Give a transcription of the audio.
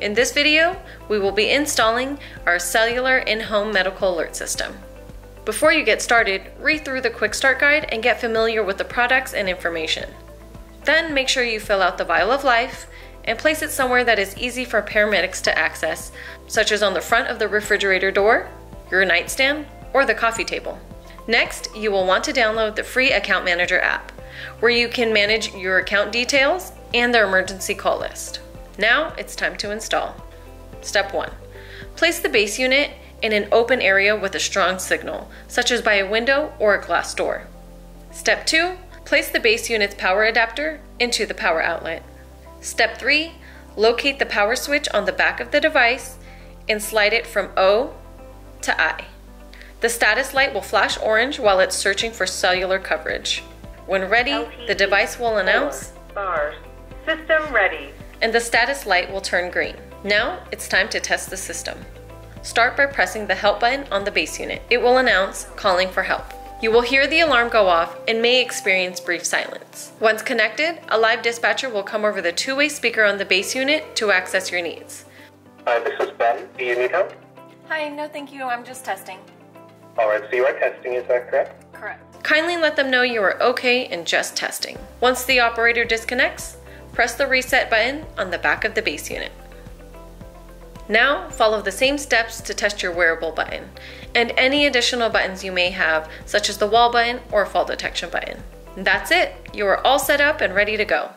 In this video, we will be installing our cellular in-home medical alert system. Before you get started, read through the quick start guide and get familiar with the products and information. Then make sure you fill out the vial of life and place it somewhere that is easy for paramedics to access, such as on the front of the refrigerator door, your nightstand, or the coffee table. Next, you will want to download the free Account Manager app, where you can manage your account details and their emergency call list. Now it's time to install. Step 1. Place the base unit in an open area with a strong signal, such as by a window or a glass door. Step 2. Place the base unit's power adapter into the power outlet. Step 3. Locate the power switch on the back of the device and slide it from O to I. The status light will flash orange while it's searching for cellular coverage. When ready, the device will announce bars. System ready. And the status light will turn green. Now it's time to test the system. Start by pressing the help button on the base unit. It will announce calling for help. You will hear the alarm go off and may experience brief silence. Once connected, a live dispatcher will come over the two-way speaker on the base unit to access your needs. Hi, this is Ben. Do you need help? Hi, no thank you, I'm just testing. Alright, so you are testing, is that correct? Correct. Kindly let them know you are okay and just testing. Once the operator disconnects, press the reset button on the back of the base unit. Now, follow the same steps to test your wearable button and any additional buttons you may have, such as the wall button or fall detection button. That's it. You are all set up and ready to go.